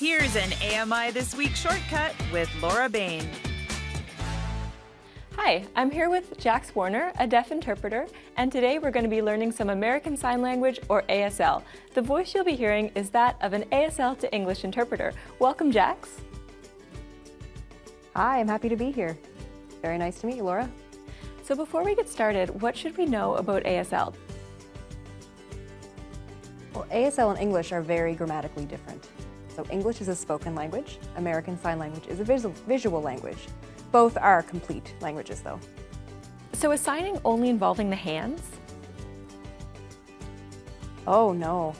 Here's an AMI This Week shortcut with Laura Bain. Hi, I'm here with Jax Warner, a deaf interpreter, and today we're going to be learning some American Sign Language, or ASL. The voice you'll be hearing is that of an ASL to English interpreter. Welcome, Jax. Hi, I'm happy to be here. Very nice to meet you, Laura. So before we get started, what should we know about ASL? Well, ASL and English are very grammatically different. So English is a spoken language, American Sign Language is a visual language. Both are complete languages, though. So is signing only involving the hands? Oh, no.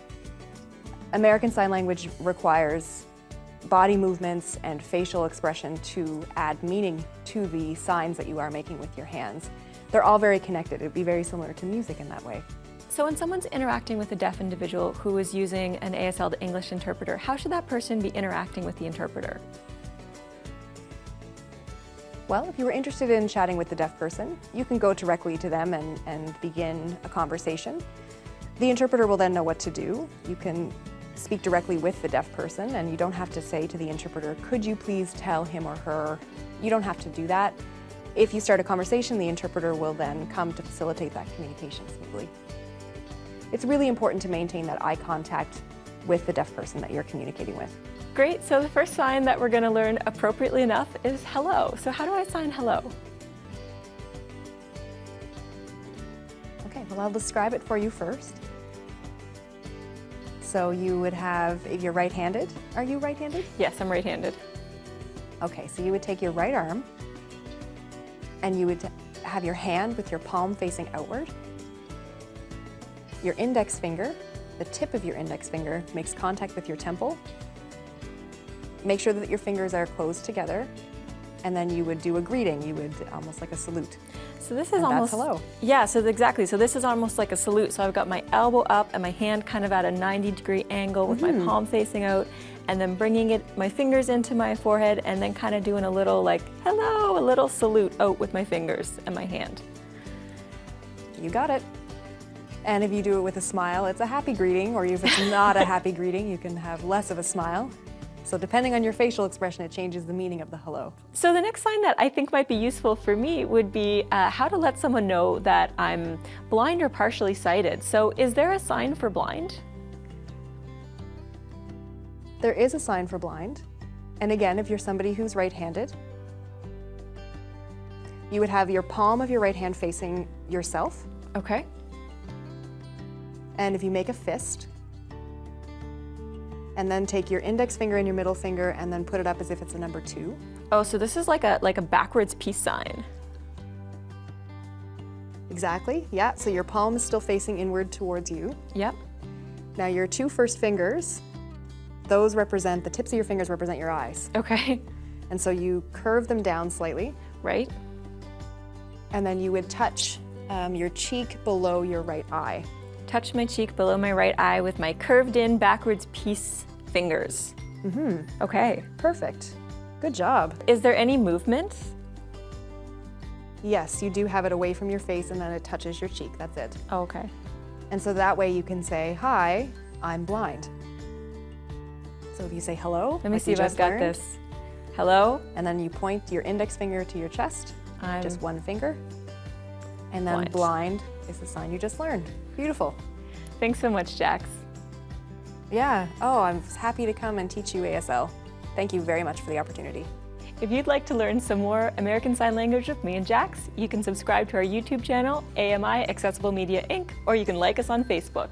American Sign Language requires body movements and facial expression to add meaning to the signs that you are making with your hands. They're all very connected. It would be very similar to music in that way. So when someone's interacting with a deaf individual who is using an ASL to English interpreter, how should that person be interacting with the interpreter? Well, if you were interested in chatting with the deaf person, you can go directly to them and begin a conversation. The interpreter will then know what to do. You can speak directly with the deaf person, and you don't have to say to the interpreter, could you please tell him or her? You don't have to do that. If you start a conversation, the interpreter will then come to facilitate that communication smoothly. It's really important to maintain that eye contact with the deaf person that you're communicating with. Great, so the first sign that we're going to learn appropriately enough is hello. So how do I sign hello? Okay, well, I'll describe it for you first. So you would have, if you're right-handed, are you right-handed? Yes, I'm right-handed. Okay, so you would take your right arm and you would have your hand with your palm facing outward. Your index finger, the tip of your index finger, makes contact with your temple. Make sure that your fingers are closed together, and then you would do a greeting. You would almost like a salute. So this is almost, that's hello. Yeah, so exactly. So this is almost like a salute. So I've got my elbow up and my hand kind of at a 90-degree angle with my palm facing out, and then bringing my fingers into my forehead, and then kind of doing a little like, hello, a little salute out with my fingers and my hand. You got it. And if you do it with a smile, it's a happy greeting, or if it's not a happy greeting, you can have less of a smile. So depending on your facial expression, it changes the meaning of the hello. So the next sign that I think might be useful for me would be how to let someone know that I'm blind or partially sighted. So is there a sign for blind? There is a sign for blind. And again, if you're somebody who's right-handed, you would have your palm of your right hand facing yourself. Okay. And if you make a fist, and then take your index finger and your middle finger and then put it up as if it's a number 2. Oh, so this is like a backwards peace sign. Exactly, yeah. So your palm is still facing inward towards you. Yep. Now your 2 first fingers, those represent, the tips of your fingers represent your eyes. Okay. And so you curve them down slightly. Right. And then you would touch your cheek below your right eye. Touch my cheek below my right eye with my curved in backwards peace fingers. Okay. Perfect. Good job. Is there any movement? Yes, you do have it away from your face and then it touches your cheek. That's it. Oh, okay. And so that way you can say, hi, I'm blind. So if you say hello, Let me see if I've got this. Hello? And then you point your index finger to your chest, I'm just one finger. And then blind is the sign you just learned. Beautiful. Thanks so much, Jax. Yeah. Oh, I'm happy to come and teach you ASL. Thank you very much for the opportunity. If you'd like to learn some more American Sign Language with me and Jax, you can subscribe to our YouTube channel, AMI Accessible Media Inc., or you can like us on Facebook.